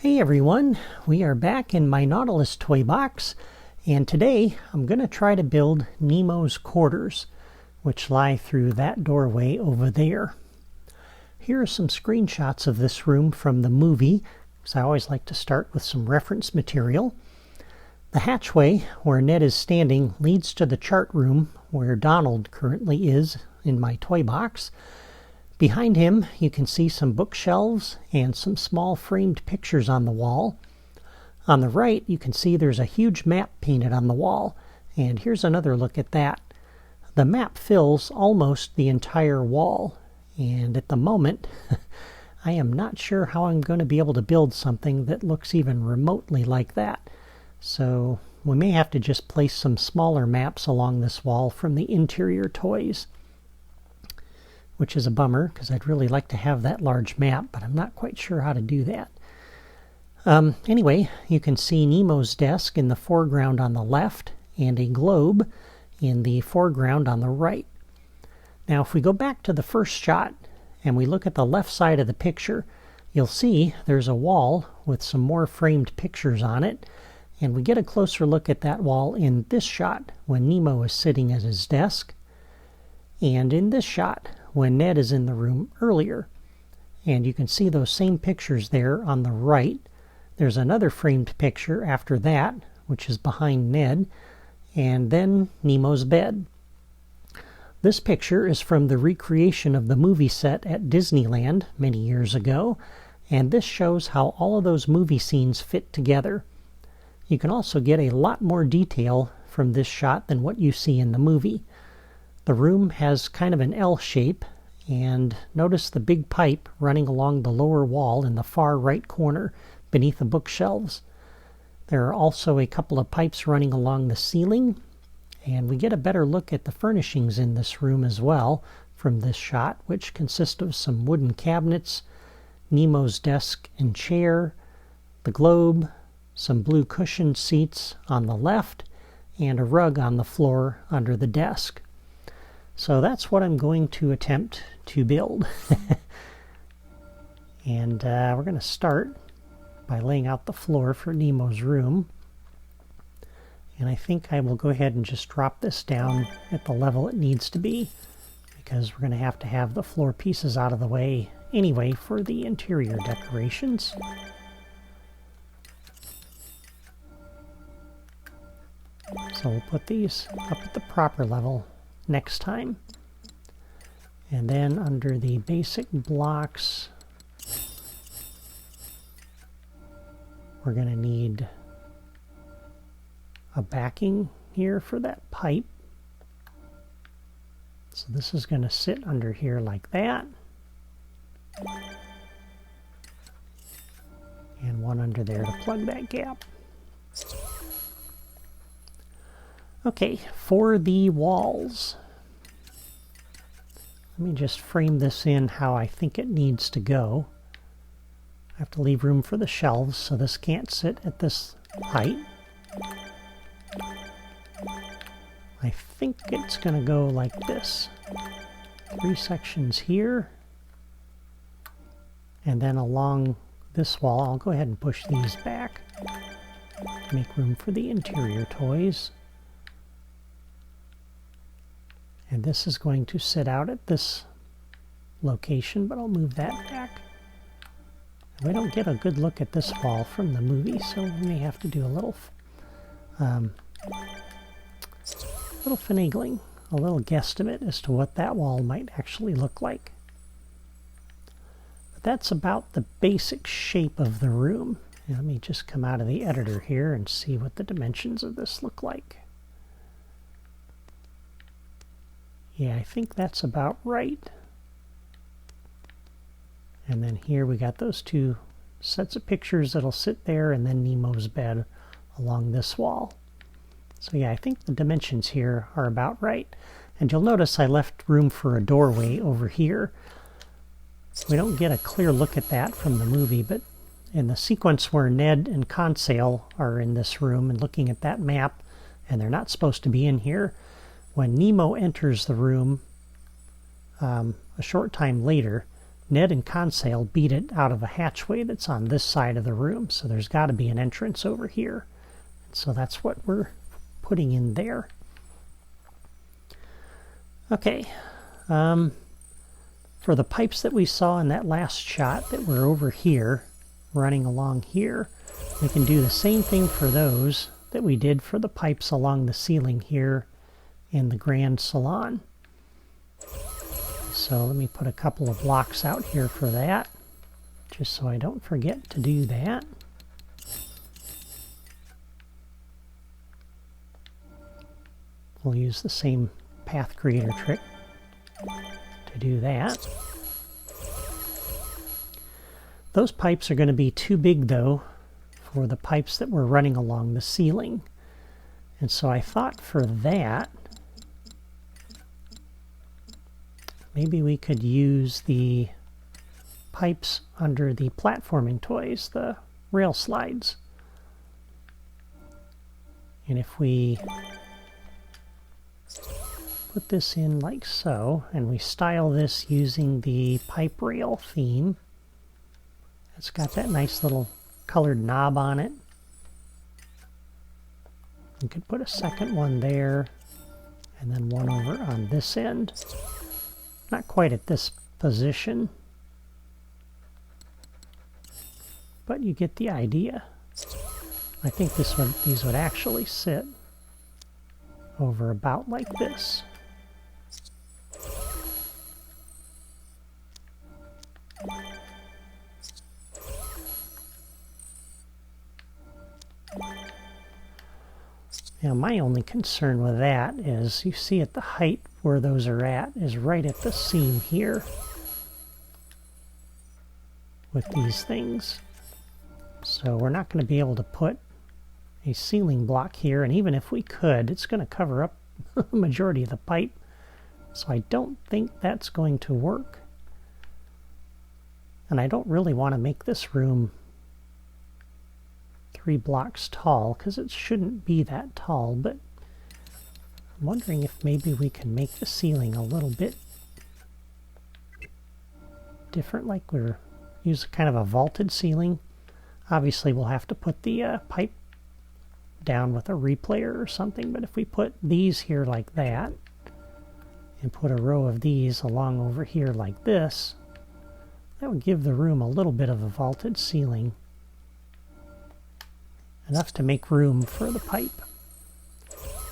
Hey everyone, we are back in my Nautilus toy box, and today I'm going to try to build Nemo's quarters, which lie through that doorway over there. Here are some screenshots of this room from the movie, because I always like to start with some reference material. The hatchway where Ned is standing leads to the chart room where Donald currently is in my toy box. Behind him, you can see some bookshelves and some small framed pictures on the wall. On the right, you can see there's a huge map painted on the wall, and here's another look at that. The map fills almost the entire wall, and at the moment, I am not sure how I'm going to be able to build something that looks even remotely like that. So we may have to just place some smaller maps along this wall from the interior toys, which is a bummer because I'd really like to have that large map, but I'm not quite sure how to do that. Anyway, you can see Nemo's desk in the foreground on the left and a globe in the foreground on the right. Now if we go back to the first shot and we look at the left side of the picture, you'll see there's a wall with some more framed pictures on it, and we get a closer look at that wall in this shot when Nemo is sitting at his desk, and in this shot when Ned is in the room earlier. And you can see those same pictures there on the right. There's another framed picture after that, which is behind Ned, and then Nemo's bed. This picture is from the recreation of the movie set at Disneyland many years ago, and this shows how all of those movie scenes fit together. You can also get a lot more detail from this shot than what you see in the movie. The room has kind of an L shape, and notice the big pipe running along the lower wall in the far right corner beneath the bookshelves. There are also a couple of pipes running along the ceiling, and we get a better look at the furnishings in this room as well from this shot, which consist of some wooden cabinets, Nemo's desk and chair, the globe, some blue cushioned seats on the left, and a rug on the floor under the desk. So that's what I'm going to attempt to build. And we're going to start by laying out the floor for Nemo's room. And I think I will go ahead and just drop this down at the level it needs to be, because we're going to have the floor pieces out of the way anyway for the interior decorations. So we'll put these up at the proper level next time. And then under the basic blocks, we're going to need a backing here for that pipe. So this is going to sit under here like that. And one under there to plug that gap. Okay, for the walls, let me just frame this in how I think it needs to go. I have to leave room for the shelves, so this can't sit at this height. I think it's going to go like this. 3 sections here, and then along this wall, I'll go ahead and push these back to make room for the interior toys. And this is going to sit out at this location, but I'll move that back. We don't get a good look at this wall from the movie, so we may have to do a little finagling, a little guesstimate as to what that wall might actually look like. But that's about the basic shape of the room. Now, let me just come out of the editor here and see what the dimensions of this look like. Yeah, I think that's about right. And then here we got those 2 sets of pictures that'll sit there, and then Nemo's bed along this wall. So yeah, I think the dimensions here are about right. And you'll notice I left room for a doorway over here. We don't get a clear look at that from the movie, but in the sequence where Ned and Conseil are in this room and looking at that map, and they're not supposed to be in here, when Nemo enters the room a short time later, Ned and Conseil beat it out of a hatchway that's on this side of the room, so there's got to be an entrance over here. So that's what we're putting in there. Okay, for the pipes that we saw in that last shot that were over here, running along here, we can do the same thing for those that we did for the pipes along the ceiling here in the Grand Salon. So let me put a couple of blocks out here for that, just so I don't forget to do that. We'll use the same path creator trick to do that. Those pipes are going to be too big, though, for the pipes that were running along the ceiling. And so I thought for that, maybe we could use the pipes under the platforming toys, the rail slides. And if we put this in like so, and we style this using the pipe rail theme, it's got that nice little colored knob on it. We could put a second one there, and then one over on this end. Not quite at this position, but you get the idea. I think these would actually sit over about like this. Now my only concern with that is, you see at the height where those are at is right at the seam here with these things. So we're not going to be able to put a ceiling block here, and even if we could, it's going to cover up the majority of the pipe. So I don't think that's going to work. And I don't really want to make this room 3 blocks tall, because it shouldn't be that tall, but I'm wondering if maybe we can make the ceiling a little bit different, like we're using kind of a vaulted ceiling. Obviously we'll have to put the pipe down with a replayer or something, but if we put these here like that, and put a row of these along over here like this, that would give the room a little bit of a vaulted ceiling. Enough to make room for the pipe.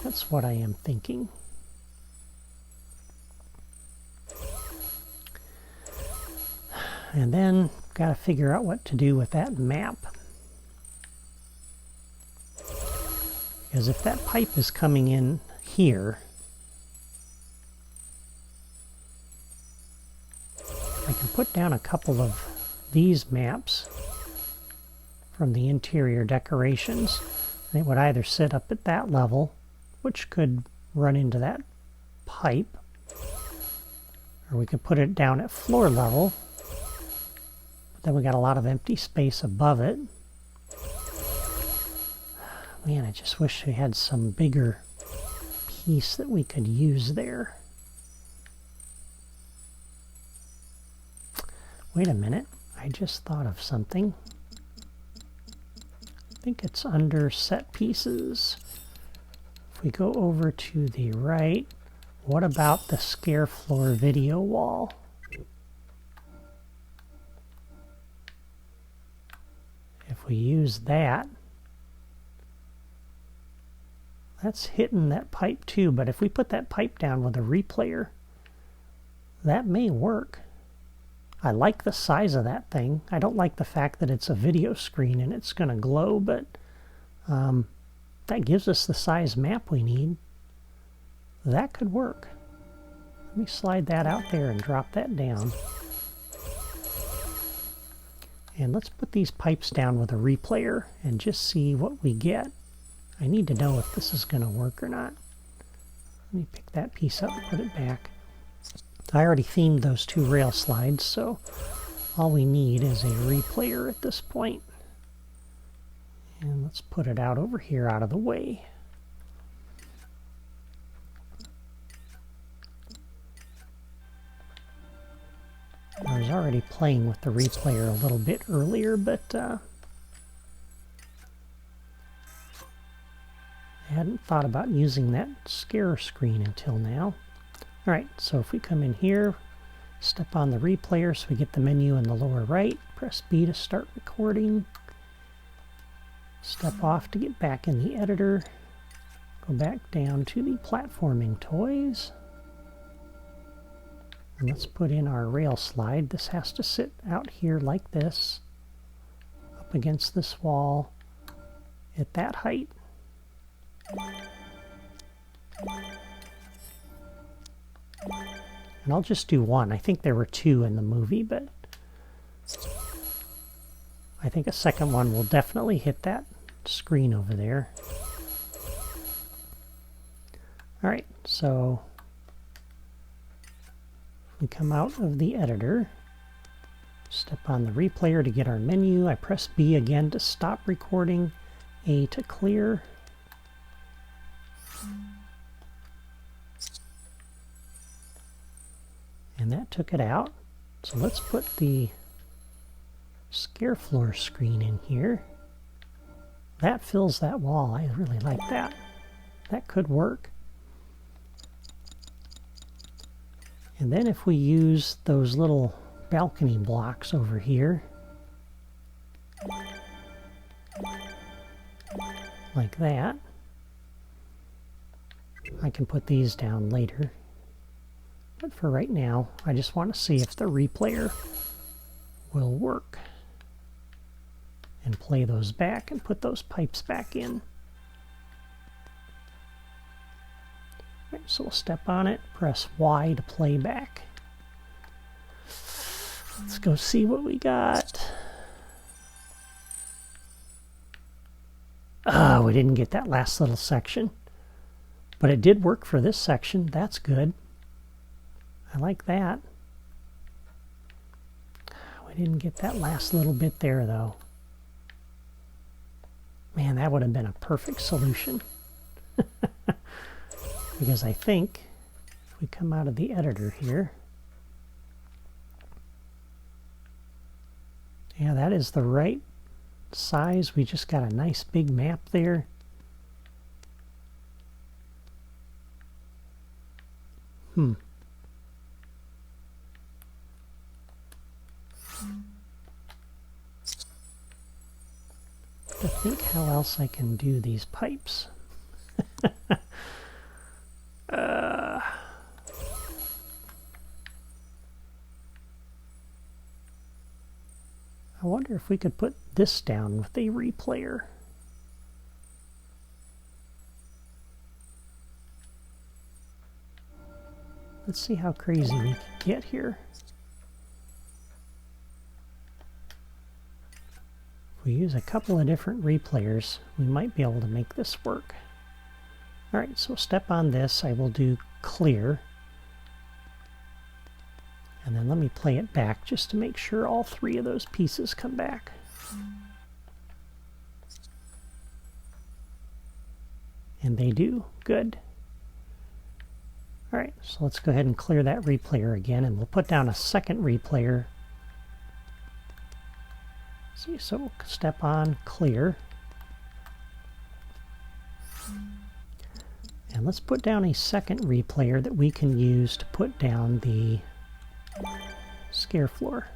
That's what I am thinking. And then got to figure out what to do with that map. Because if that pipe is coming in here, I can put down a couple of these maps from the interior decorations. And it would either sit up at that level, which could run into that pipe, or we could put it down at floor level. But then we got a lot of empty space above it. Man, I just wish we had some bigger piece that we could use there. Wait a minute, I just thought of something. I think it's under set pieces. If we go over to the right, what about the scare floor video wall? If we use that, that's hitting that pipe too, but if we put that pipe down with a replayer, that may work. I like the size of that thing. I don't like the fact that it's a video screen and it's going to glow, but that gives us the size map we need. That could work. Let me slide that out there and drop that down. And let's put these pipes down with a replayer and just see what we get. I need to know if this is going to work or not. Let me pick that piece up and put it back. I already themed those 2 rail slides, so all we need is a replayer at this point. And let's put it out over here out of the way. There's was already playing with the replayer a little bit earlier, but I hadn't thought about using that scare screen until now. Alright, so if we come in here, step on the replayer so we get the menu in the lower right, press B to start recording, step off to get back in the editor, go back down to the platforming toys, and let's put in our rail slide. This has to sit out here like this, up against this wall, at that height. And I'll just do one. I think there were two in the movie, but I think a second one will definitely hit that screen over there. Alright, so we come out of the editor, step on the replayer to get our menu. I press B again to stop recording, A to clear. And that took it out. So let's put the scare floor screen in here. That fills that wall. I really like that. That could work. And then if we use those little balcony blocks over here, like that, I can put these down later. But for right now, I just want to see if the replayer will work. And play those back and put those pipes back in. Right, so we'll step on it, press Y to play back. Let's go see what we got. Ah, we didn't get that last little section. But it did work for this section. That's good. I like that. We didn't get that last little bit there, though. Man, that would have been a perfect solution. Because I think if we come out of the editor here, yeah, that is the right size. We just got a nice big map there. I think how else I can do these pipes. I wonder if we could put this down with a replayer. Let's see how crazy we can get here. If we use a couple of different replayers, we might be able to make this work. Alright, so step on this. I will do clear. And then let me play it back just to make sure all three of those pieces come back. And they do. Good. Alright, so let's go ahead and clear that replayer again, and we'll put down a second replayer. See, so we'll step on clear. And let's put down a second replayer that we can use to put down the scare floor.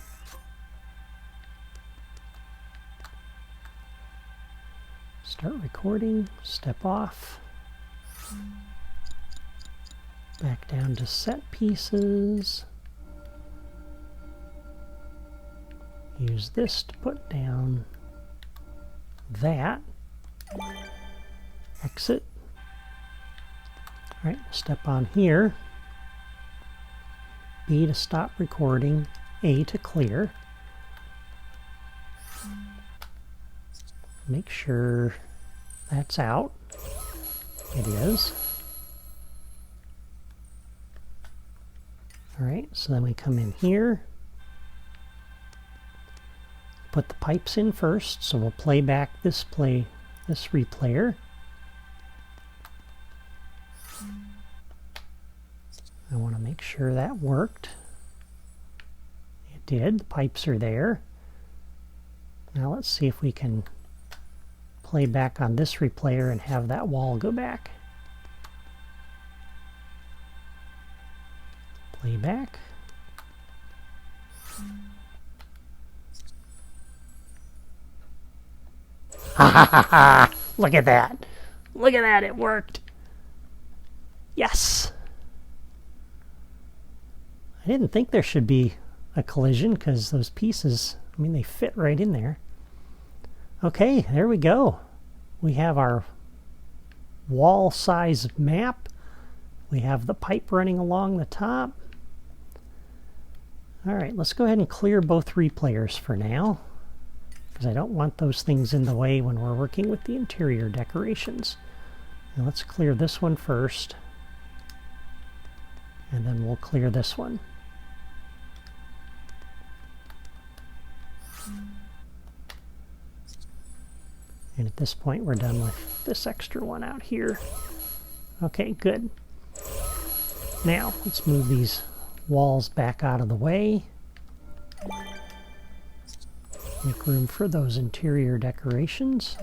Start recording, step off. Back down to set pieces. Use this to put down that. Exit. Alright, step on here. B to stop recording. A to clear. Make sure that's out. It is. Alright, so then we come in here. Put the pipes in first, so we'll play back this replayer. I want to make sure that worked. did. The pipes are there. Now let's see if we can play back on this replayer and have that wall go back. Play back. Ha ha ha ha! Look at that! Look at that, it worked! Yes! I didn't think there should be a collision because those pieces, I mean, they fit right in there. Okay, there we go. We have our wall size map. We have the pipe running along the top. Alright, let's go ahead and clear both replayers for now, because I don't want those things in the way when we're working with the interior decorations. Now let's clear this one first, and then we'll clear this one. And at this point we're done with this extra one out here. Okay, good. Now let's move these walls back out of the way. Make room for those interior decorations.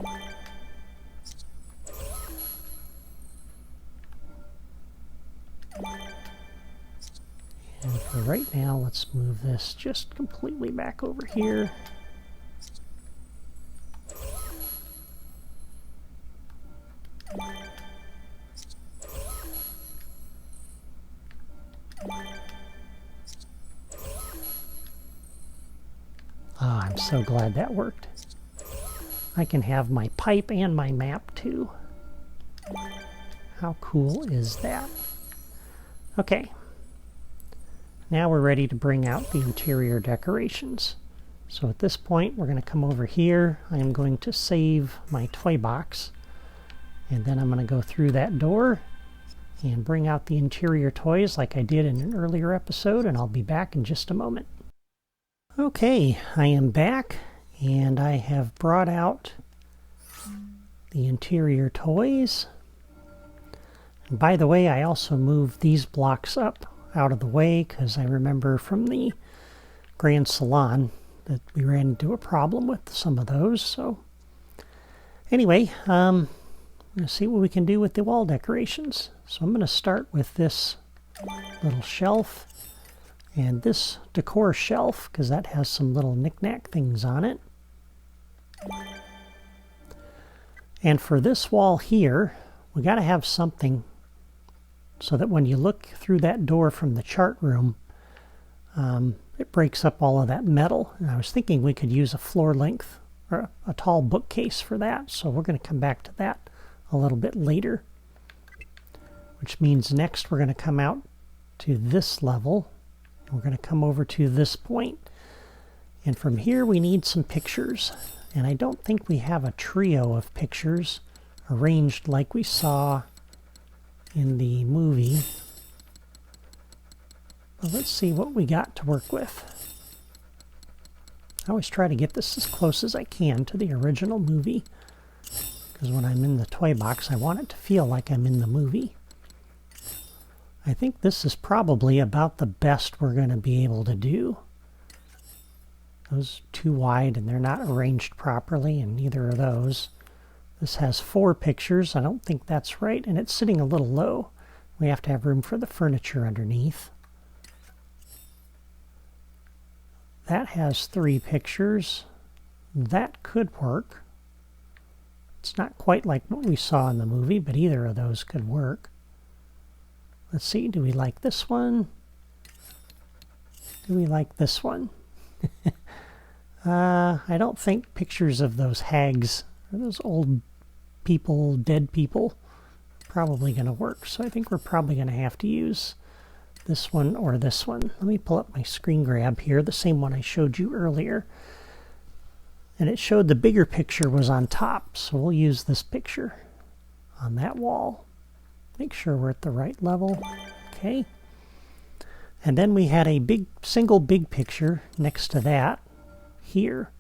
And for right now, let's move this just completely back over here. Ah, I'm so glad that worked. I can have my pipe and my map too. How cool is that? Okay. Now we're ready to bring out the interior decorations. So at this point, we're going to come over here. I am going to save my toy box. And then I'm going to go through that door and bring out the interior toys like I did in an earlier episode, and I'll be back in just a moment. Okay, I am back, and I have brought out the interior toys. And by the way, I also moved these blocks up out of the way because I remember from the Grand Salon that we ran into a problem with some of those. So anyway, I'm going to see what we can do with the wall decorations. So I'm going to start with this little shelf and this decor shelf because that has some little knick-knack things on it. And for this wall here, we got to have something so that when you look through that door from the chart room, it breaks up all of that metal. And I was thinking we could use a floor length or a tall bookcase for that. So we're going to come back to that a little bit later. Which means next we're going to come out to this level. We're going to come over to this point. And from here we need some pictures. And I don't think we have a trio of pictures arranged like we saw in the movie. But let's see what we got to work with. I always try to get this as close as I can to the original movie, because when I'm in the toy box I want it to feel like I'm in the movie. I think this is probably about the best we're going to be able to do. Those are too wide and they're not arranged properly, and neither are those. This has 4 pictures. I don't think that's right, and it's sitting a little low. We have to have room for the furniture underneath. That has 3 pictures. That could work. It's not quite like what we saw in the movie, but either of those could work. Let's see, do we like this one? Do we like this one? I don't think pictures of those hags, or those old people, dead people, probably going to work. So I think we're probably going to have to use this one or this one. Let me pull up my screen grab here, the same one I showed you earlier. And it showed the bigger picture was on top, so we'll use this picture on that wall. Make sure we're at the right level. Okay. And then we had a single big picture next to that here.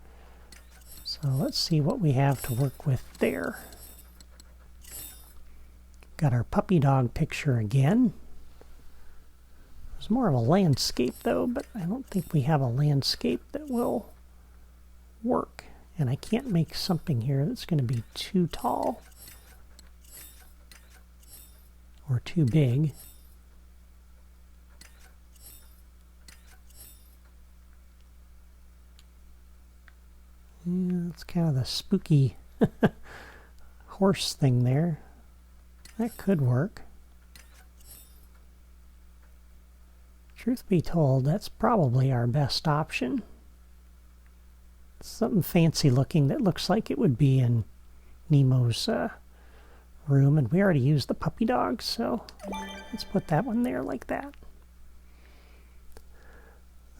So let's see what we have to work with there. Got our puppy dog picture again. There's more of a landscape though, but I don't think we have a landscape that will work. And I can't make something here that's going to be too tall or too big. Yeah, it's kind of the spooky horse thing there. That could work. Truth be told, that's probably our best option. Something fancy looking that looks like it would be in Nemo's room, and we already used the puppy dog, so let's put that one there like that.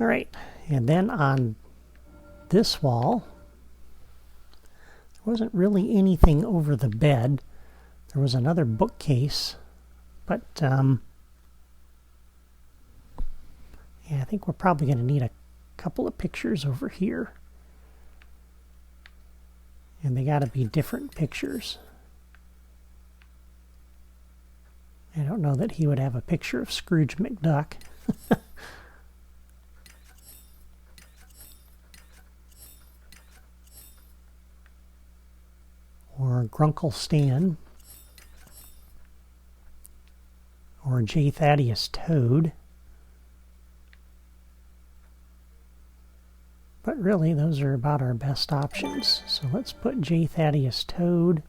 All right, and then on this wall, there wasn't really anything over the bed. There was another bookcase, but yeah, I think we're probably going to need a couple of pictures over here. And they got to be different pictures. I don't know that he would have a picture of Scrooge McDuck. Or Grunkle Stan. Or J. Thaddeus Toad. But really, those are about our best options. So let's put J. Thaddeus Toad.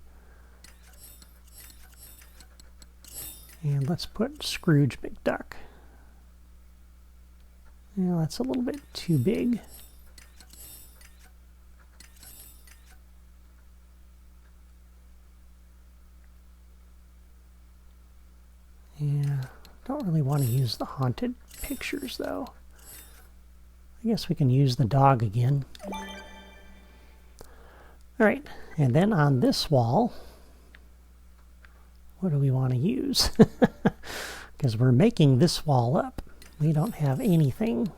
And let's put Scrooge McDuck. Yeah, that's a little bit too big. Yeah, don't really want to use the haunted pictures though. I guess we can use the dog again. All right, and then on this wall, what do we want to use? Because we're making this wall up. We don't have anything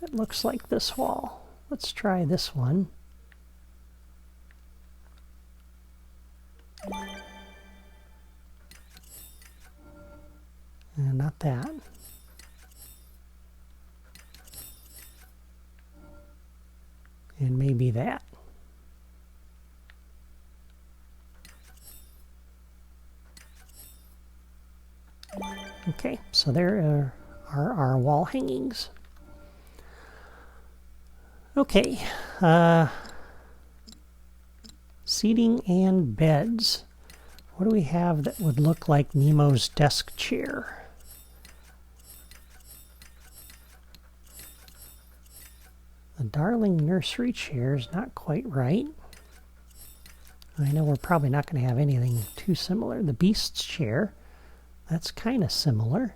that looks like this wall. Let's try this one. Not that. And maybe that. Okay, so there are our wall hangings. Okay, seating and beds. What do we have that would look like Nemo's desk chair? The Darling nursery chair is not quite right. I know we're probably not going to have anything too similar. The Beast's chair, that's kind of similar.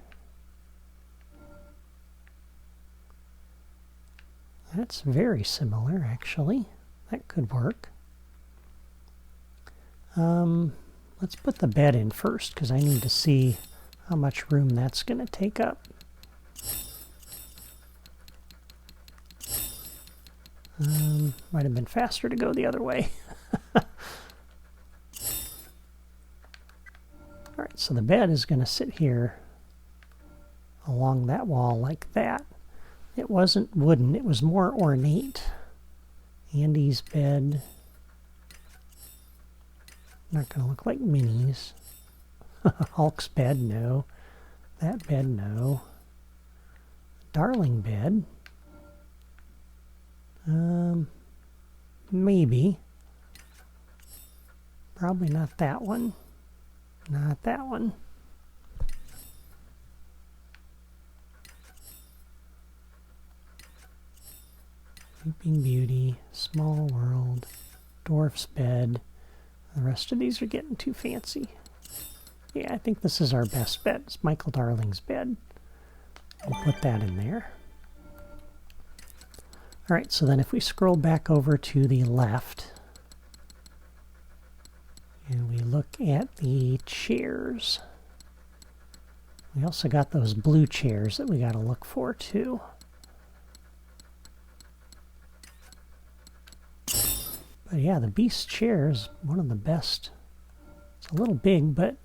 That's very similar, actually. That could work. Let's put the bed in first, because I need to see how much room that's going to take up. Might have been faster to go the other way. Alright, so the bed is going to sit here along that wall like that. It wasn't wooden, it was more ornate. Andy's bed. Not going to look like Minnie's. Hulk's bed, no. That bed, no. Darling bed. Maybe. Probably not that one. Not that one. Sleeping Beauty, Small World, Dwarf's bed. The rest of these are getting too fancy. Yeah, I think this is our best bed. It's Michael Darling's bed. We'll put that in there. All right, so then if we scroll back over to the left, and we look at the chairs, we also got those blue chairs that we got to look for too. But yeah, the Beast chair is one of the best. It's a little big, but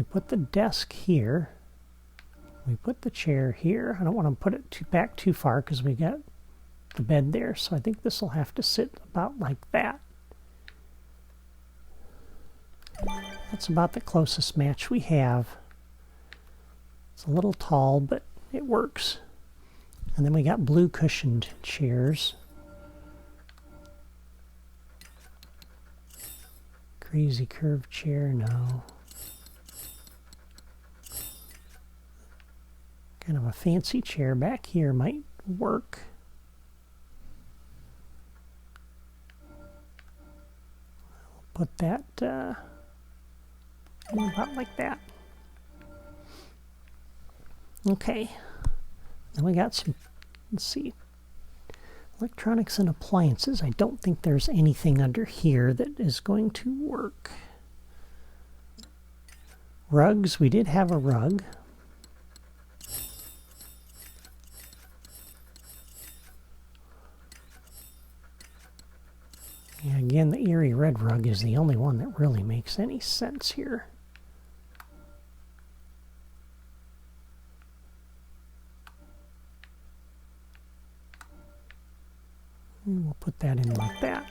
we put the desk here, we put the chair here. I don't want to put it back too far because we got the bed there, so I think this will have to sit about like that. That's about the closest match we have. It's a little tall, but it works. And then we got blue cushioned chairs. Crazy curved chair, no. Kind of a fancy chair back here might work. I'll put that about like that. Okay. Then we got some, let's see, electronics and appliances. I don't think there's anything under here that is going to work. Rugs, we did have a rug. Yeah, again, the eerie red rug is the only one that really makes any sense here. And we'll put that in like that.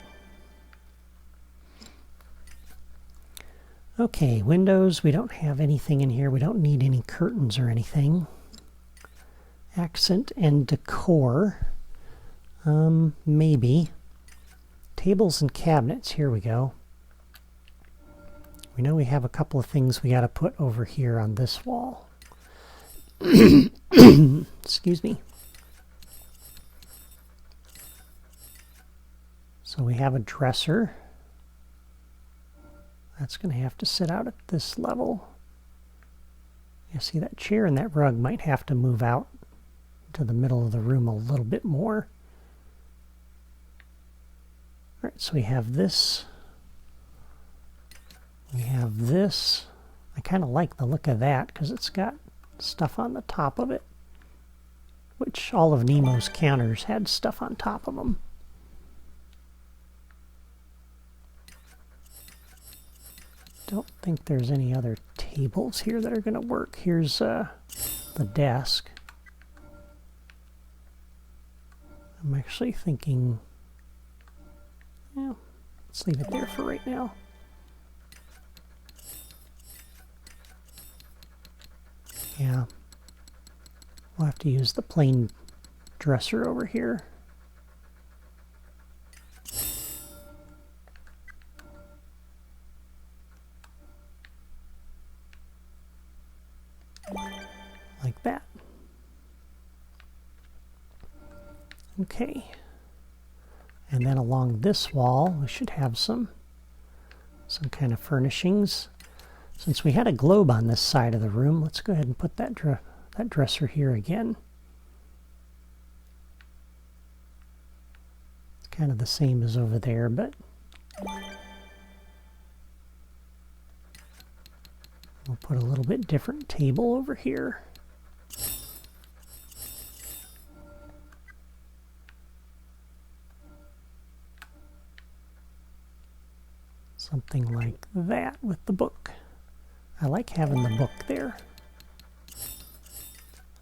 Okay, windows, we don't have anything in here. We don't need any curtains or anything. Accent and decor, maybe. Tables and cabinets, here we go. We know we have a couple of things we got to put over here on this wall. Excuse me. So we have a dresser. That's going to have to sit out at this level. You see that chair and that rug might have to move out to the middle of the room a little bit more. All right, so we have this. We have this. I kind of like the look of that because it's got stuff on the top of it, which all of Nemo's counters had stuff on top of them. Don't think there's any other tables here that are going to work. Here's the desk. I'm actually thinking, yeah, let's leave it there for right now. Yeah, we'll have to use the plain dresser over here. Like that. Okay. And then along this wall, we should have some kind of furnishings. Since we had a globe on this side of the room, let's go ahead and put that dresser here again. It's kind of the same as over there, but we'll put a little bit different table over here. Something like that with the book. I like having the book there.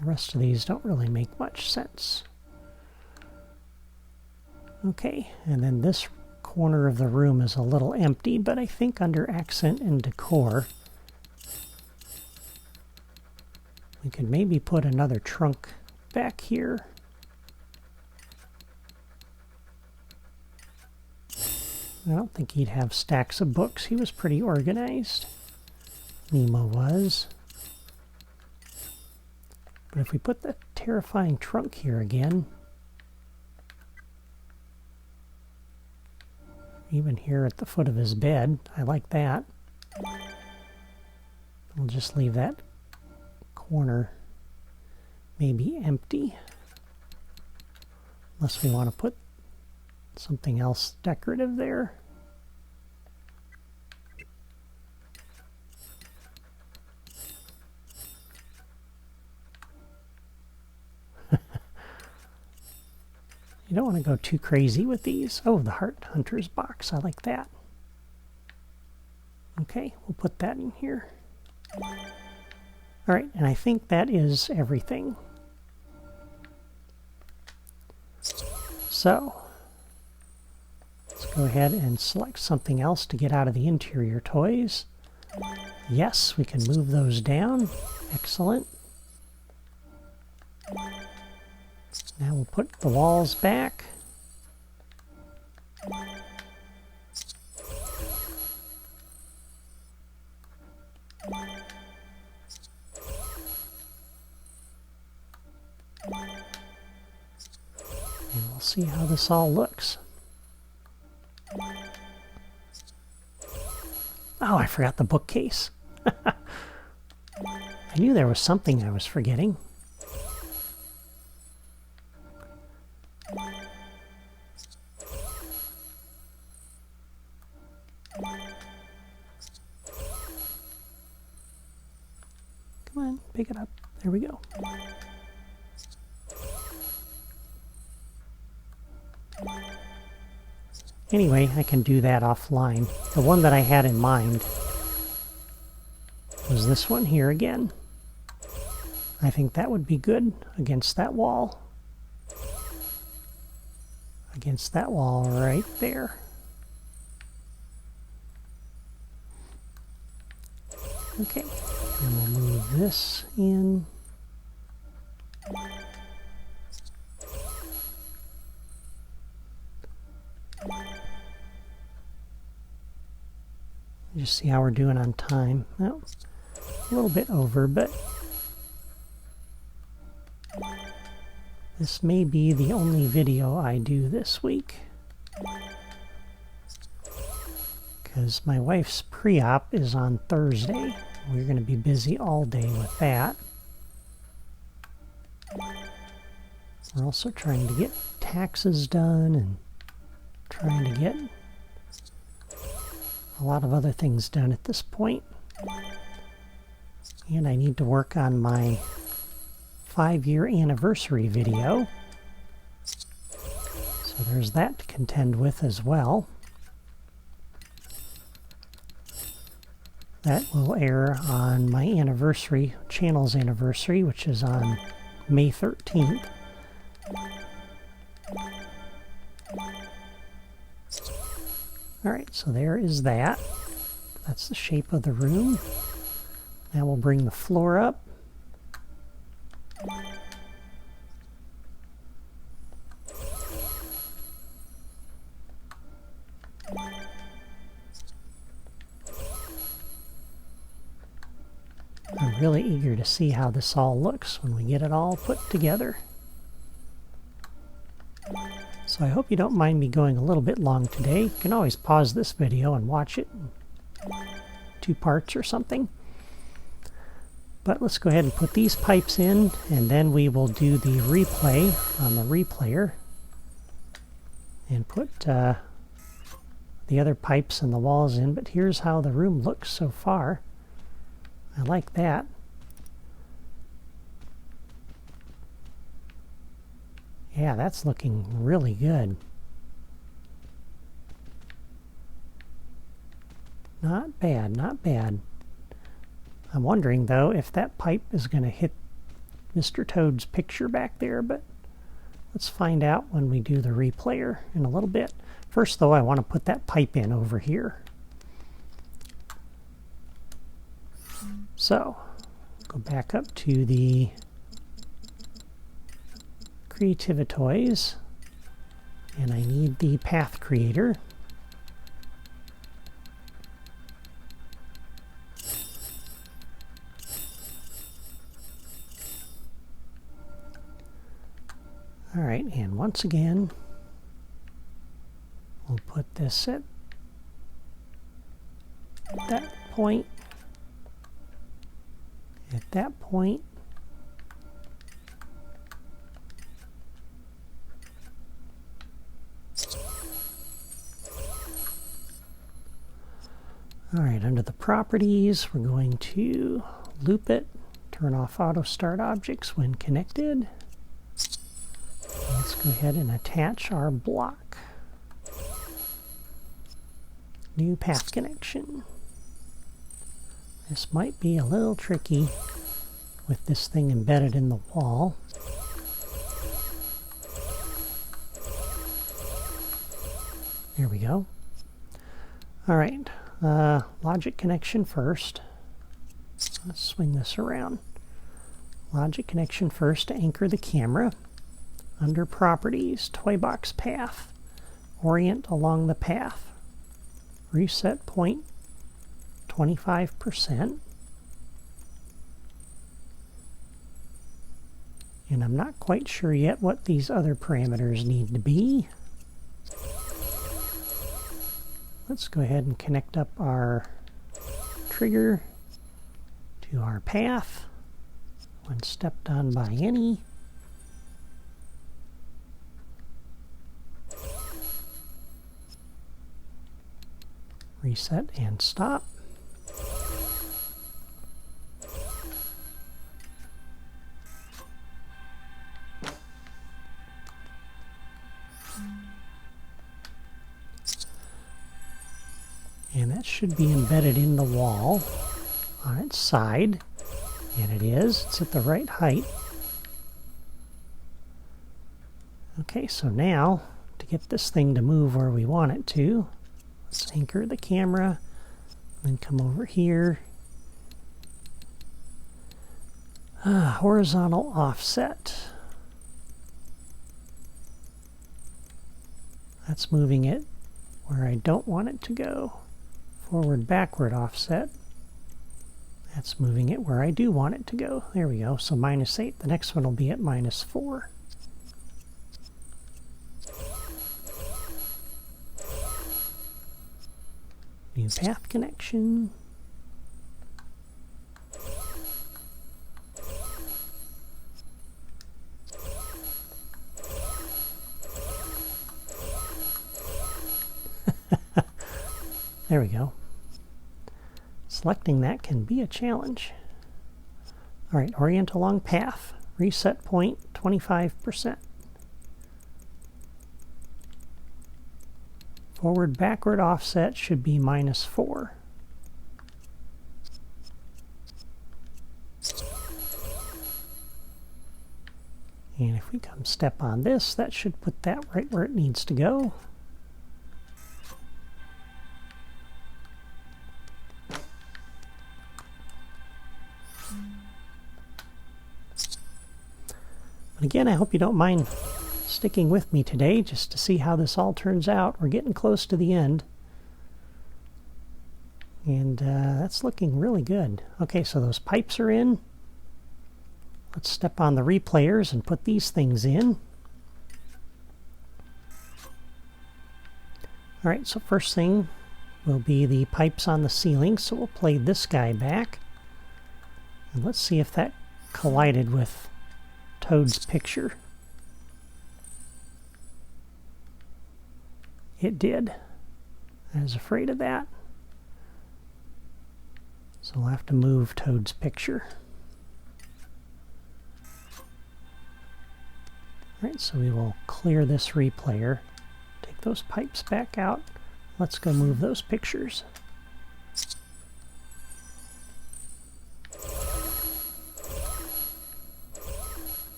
The rest of these don't really make much sense. Okay, and then this corner of the room is a little empty, but I think under accent and decor, we could maybe put another trunk back here. I don't think he'd have stacks of books. He was pretty organized. Nemo was. But if we put the terrifying trunk here again, even here at the foot of his bed, I like that. We'll just leave that corner maybe empty, unless we want to put something else decorative there. You don't want to go too crazy with these. Oh, the Heart Hunter's box. I like that. Okay, we'll put that in here. All right, and I think that is everything. So let's go ahead and select something else to get out of the interior toys. Yes, we can move those down. Excellent. Now we'll put the walls back. And we'll see how this all looks. Oh, I forgot the bookcase. I knew there was something I was forgetting. Come on, pick it up. There we go. Anyway, I can do that offline. The one that I had in mind was this one here again. I think that would be good against that wall. Against that wall right there. Okay, and we'll move this in. Just see how we're doing on time. Well, a little bit over, but this may be the only video I do this week. Because my wife's pre-op is on Thursday. We're going to be busy all day with that. We're also trying to get taxes done and trying to get a lot of other things done at this point. And I need to work on my 5-year anniversary video. So there's that to contend with as well. That will air on my anniversary, channel's anniversary, which is on May 13th. Alright, so there is that. That's the shape of the room. Now we'll bring the floor up. I'm really eager to see how this all looks when we get it all put together. So I hope you don't mind me going a little bit long today. You can always pause this video and watch it in 2 parts or something. But let's go ahead and put these pipes in, and then we will do the replay on the replayer and put the other pipes and the walls in. But here's how the room looks so far. I like that. Yeah, that's looking really good. Not bad, not bad. I'm wondering, though, if that pipe is going to hit Mr. Toad's picture back there, but let's find out when we do the replayer in a little bit. First, though, I want to put that pipe in over here. So, go back up to the Creativitoys, and I need the path creator. All right, and once again, we'll put this at that point, at that point. All right, under the properties, we're going to loop it, turn off auto start objects when connected. Let's go ahead and attach our block. New path connection. This might be a little tricky with this thing embedded in the wall. There we go. All right, logic connection first. Let's swing this around. Logic connection first to anchor the camera. Under Properties, Toy Box Path. Orient along the path. Reset point 25%. And I'm not quite sure yet what these other parameters need to be. Let's go ahead and connect up our trigger to our path when stepped on by any. Reset and stop. And that should be embedded in the wall on its side. And it is. It's at the right height. Okay, so now to get this thing to move where we want it to, let's anchor the camera, then come over here. Horizontal offset. That's moving it where I don't want it to go. Forward backward offset. That's moving it where I do want it to go. There we go. So -8. The next one will be at -4. New path connection. There we go. Selecting that can be a challenge. All right, orient along path. Reset point 25%. Forward backward offset should be -4. And if we come step on this, that should put that right where it needs to go. But again, I hope you don't mind sticking with me today just to see how this all turns out. We're getting close to the end. And that's looking really good. Okay, so those pipes are in. Let's step on the replayers and put these things in. All right, so first thing will be the pipes on the ceiling. So we'll play this guy back. And let's see if that collided with Toad's picture. It did. I was afraid of that. So we'll have to move Toad's picture. All right, so we will clear this replayer. Take those pipes back out. Let's go move those pictures.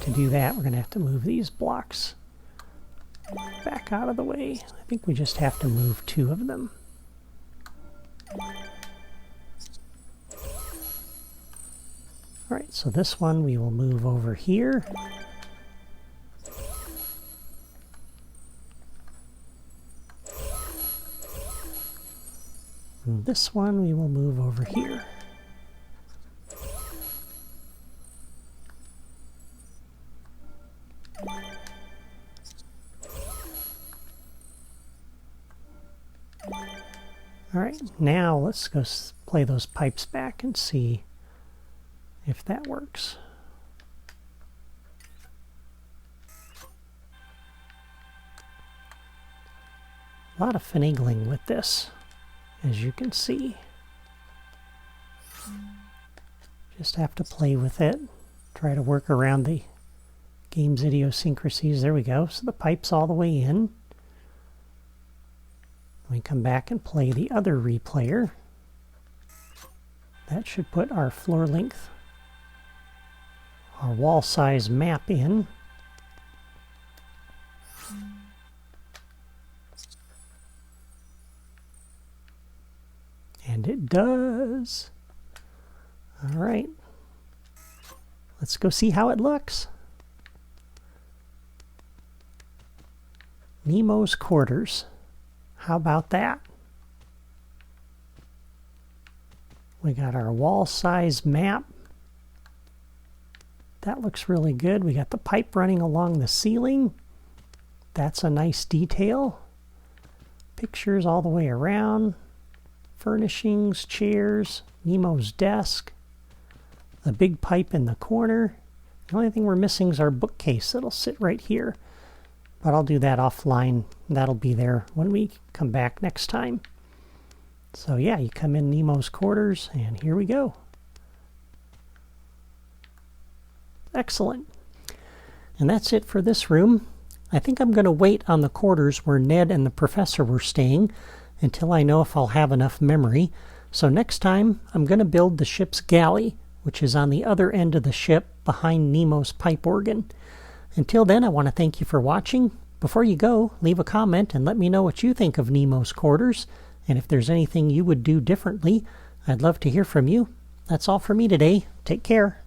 To do that, we're going to have to move these blocks back out of the way. I think we just have to move 2 of them. All right, so this one we will move over here. And this one we will move over here. All right, now let's go play those pipes back and see if that works. A lot of finagling with this, as you can see. Just have to play with it, try to work around the game's idiosyncrasies. There we go. So the pipe's all the way in. We come back and play the other replayer. That should put our floor length, our wall size map in. And it does. All right. Let's go see how it looks. Nemo's quarters. How about that? We got our wall size map. That looks really good. We got the pipe running along the ceiling. That's a nice detail. Pictures all the way around. Furnishings, chairs, Nemo's desk. The big pipe in the corner. The only thing we're missing is our bookcase that'll sit right here. But I'll do that offline. That'll be there when we come back next time. So yeah, you come in Nemo's quarters, and here we go. Excellent. And that's it for this room. I think I'm going to wait on the quarters where Ned and the professor were staying until I know if I'll have enough memory. So next time, I'm going to build the ship's galley, which is on the other end of the ship behind Nemo's pipe organ. Until then, I want to thank you for watching. Before you go, leave a comment and let me know what you think of Nemo's quarters. And if there's anything you would do differently, I'd love to hear from you. That's all for me today. Take care.